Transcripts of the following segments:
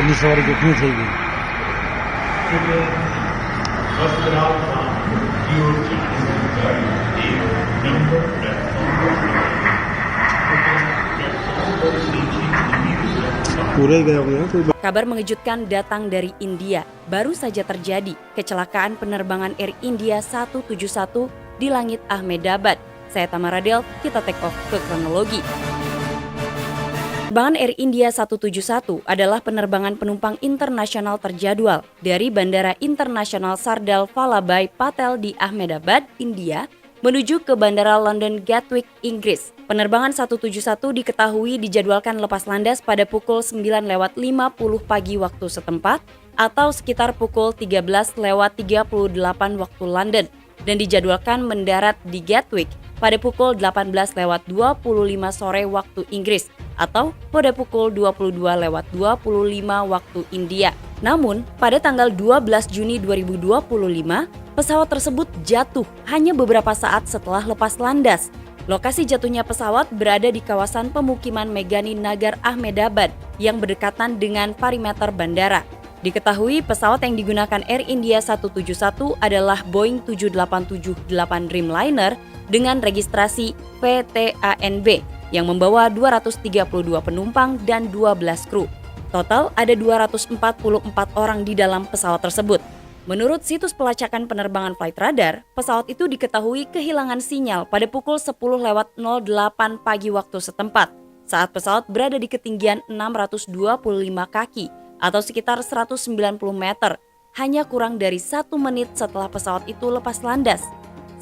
આગળની સવારી જોખમી થઈ ગઈ. એટલે બસ કરાવતા જીઓ ગાડી નંબર પૂરાઈ ગયા બધા તો. Kabar mengejutkan datang dari India. Baru saja terjadi kecelakaan penerbangan Air India 171 di langit Ahmedabad. Saya Tamara Del, kita take off ke kronologi. Penerbangan Air India 171 adalah penerbangan penumpang internasional terjadwal dari Bandara Internasional Sardar Vallabhbhai Patel di Ahmedabad, India, menuju ke Bandara London Gatwick, Inggris. Penerbangan 171 diketahui dijadwalkan lepas landas pada pukul 9.50 pagi waktu setempat atau sekitar pukul 13.38 waktu London dan dijadwalkan mendarat di Gatwick pada pukul 18.25 sore waktu Inggris atau pada pukul 22.25 waktu India. Namun, pada tanggal 12 Juni 2025, pesawat tersebut jatuh hanya beberapa saat setelah lepas landas. Lokasi jatuhnya pesawat berada di kawasan pemukiman Megani Nagar Ahmedabad yang berdekatan dengan perimeter bandara. Diketahui pesawat yang digunakan Air India 171 adalah Boeing 7878 Dreamliner dengan registrasi PTANB yang membawa 232 penumpang dan 12 kru. Total ada 244 orang di dalam pesawat tersebut. Menurut situs pelacakan penerbangan Flight Radar, pesawat itu diketahui kehilangan sinyal pada pukul 10.08 pagi waktu setempat saat pesawat berada di ketinggian 625 kaki atau sekitar 190 meter, hanya kurang dari 1 menit setelah pesawat itu lepas landas.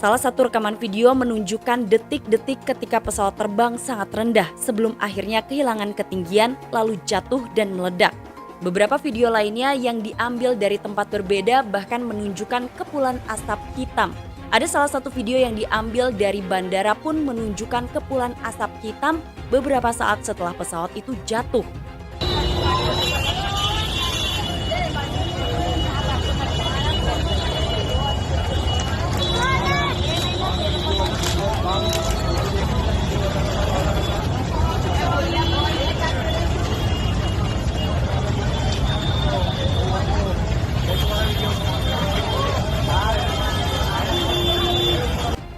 Salah satu rekaman video menunjukkan detik-detik ketika pesawat terbang sangat rendah sebelum akhirnya kehilangan ketinggian lalu jatuh dan meledak. Beberapa video lainnya yang diambil dari tempat berbeda bahkan menunjukkan kepulan asap hitam. Ada salah satu video yang diambil dari bandara pun menunjukkan kepulan asap hitam beberapa saat setelah pesawat itu jatuh.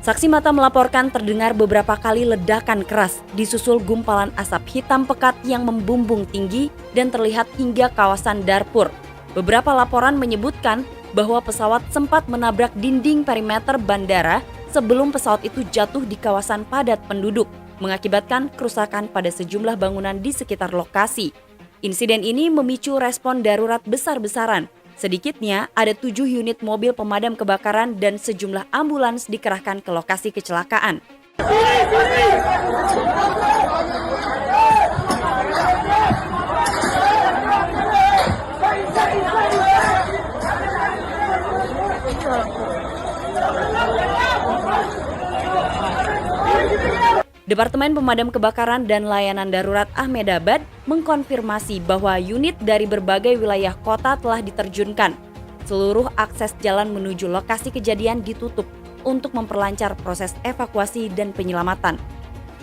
Saksi mata melaporkan terdengar beberapa kali ledakan keras disusul gumpalan asap hitam pekat yang membumbung tinggi dan terlihat hingga kawasan Darfur. Beberapa laporan menyebutkan bahwa pesawat sempat menabrak dinding perimeter bandara sebelum pesawat itu jatuh di kawasan padat penduduk, mengakibatkan kerusakan pada sejumlah bangunan di sekitar lokasi. Insiden ini memicu respon darurat besar-besaran. Sedikitnya ada 7 unit mobil pemadam kebakaran dan sejumlah ambulans dikerahkan ke lokasi kecelakaan. Departemen Pemadam Kebakaran dan Layanan Darurat Ahmedabad mengkonfirmasi bahwa unit dari berbagai wilayah kota telah diterjunkan. Seluruh akses jalan menuju lokasi kejadian ditutup untuk memperlancar proses evakuasi dan penyelamatan.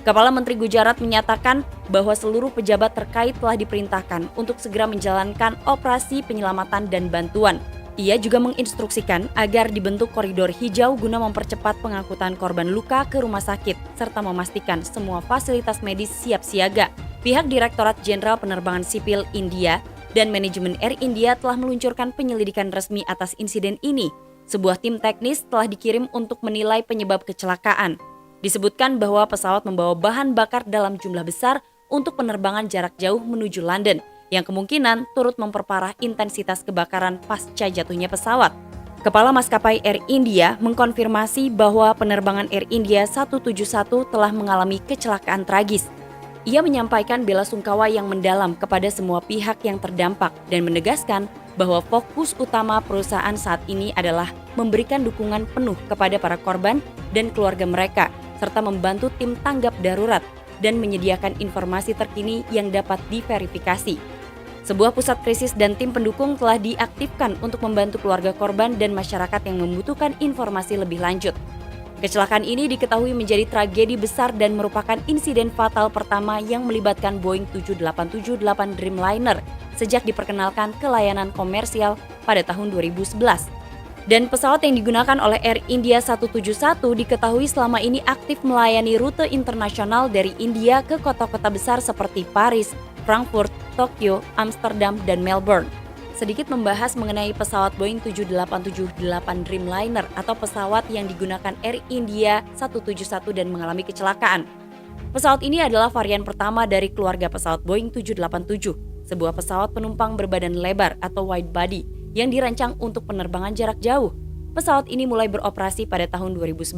Kepala Menteri Gujarat menyatakan bahwa seluruh pejabat terkait telah diperintahkan untuk segera menjalankan operasi penyelamatan dan bantuan. Ia juga menginstruksikan agar dibentuk koridor hijau guna mempercepat pengangkutan korban luka ke rumah sakit serta memastikan semua fasilitas medis siap siaga. Pihak Direktorat Jenderal Penerbangan Sipil India dan manajemen Air India telah meluncurkan penyelidikan resmi atas insiden ini. Sebuah tim teknis telah dikirim untuk menilai penyebab kecelakaan. Disebutkan bahwa pesawat membawa bahan bakar dalam jumlah besar untuk penerbangan jarak jauh menuju London, yang kemungkinan turut memperparah intensitas kebakaran pasca jatuhnya pesawat. Kepala Maskapai Air India mengkonfirmasi bahwa penerbangan Air India 171 telah mengalami kecelakaan tragis. Ia menyampaikan belasungkawa yang mendalam kepada semua pihak yang terdampak dan menegaskan bahwa fokus utama perusahaan saat ini adalah memberikan dukungan penuh kepada para korban dan keluarga mereka, serta membantu tim tanggap darurat dan menyediakan informasi terkini yang dapat diverifikasi. Sebuah pusat krisis dan tim pendukung telah diaktifkan untuk membantu keluarga korban dan masyarakat yang membutuhkan informasi lebih lanjut. Kecelakaan ini diketahui menjadi tragedi besar dan merupakan insiden fatal pertama yang melibatkan Boeing 787-8 Dreamliner sejak diperkenalkan ke layanan komersial pada tahun 2011. Dan pesawat yang digunakan oleh Air India 171 diketahui selama ini aktif melayani rute internasional dari India ke kota-kota besar seperti Paris, Frankfurt, Tokyo, Amsterdam, dan Melbourne. Sedikit membahas mengenai pesawat Boeing 787-8 Dreamliner atau pesawat yang digunakan Air India 171 dan mengalami kecelakaan. Pesawat ini adalah varian pertama dari keluarga pesawat Boeing 787, sebuah pesawat penumpang berbadan lebar atau wide body yang dirancang untuk penerbangan jarak jauh. Pesawat ini mulai beroperasi pada tahun 2011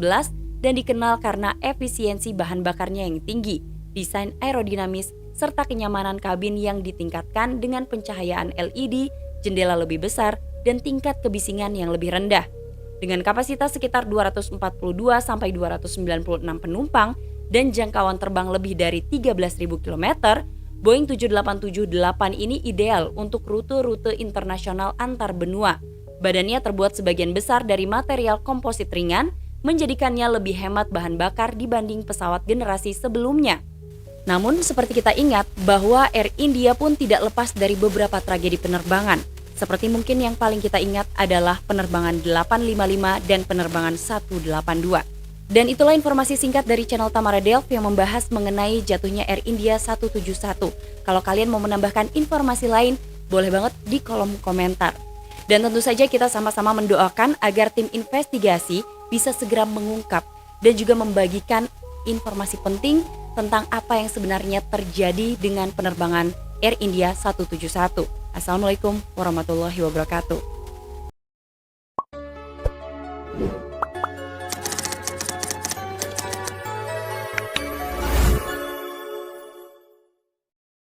dan dikenal karena efisiensi bahan bakarnya yang tinggi, desain aerodinamis, serta kenyamanan kabin yang ditingkatkan dengan pencahayaan LED, jendela lebih besar, dan tingkat kebisingan yang lebih rendah. Dengan kapasitas sekitar 242-296 penumpang dan jangkauan terbang lebih dari 13.000 km, Boeing 787-8 ini ideal untuk rute-rute internasional antar benua. Badannya terbuat sebagian besar dari material komposit ringan, menjadikannya lebih hemat bahan bakar dibanding pesawat generasi sebelumnya. Namun seperti kita ingat bahwa Air India pun tidak lepas dari beberapa tragedi penerbangan. Seperti mungkin yang paling kita ingat adalah penerbangan 855 dan penerbangan 182. Dan itulah informasi singkat dari channel Tamara Delv yang membahas mengenai jatuhnya Air India 171. Kalau kalian mau menambahkan informasi lain, boleh banget di kolom komentar. Dan tentu saja kita sama-sama mendoakan agar tim investigasi bisa segera mengungkap dan juga membagikan informasi penting tentang apa yang sebenarnya terjadi dengan penerbangan Air India 171. Assalamualaikum warahmatullahi wabarakatuh.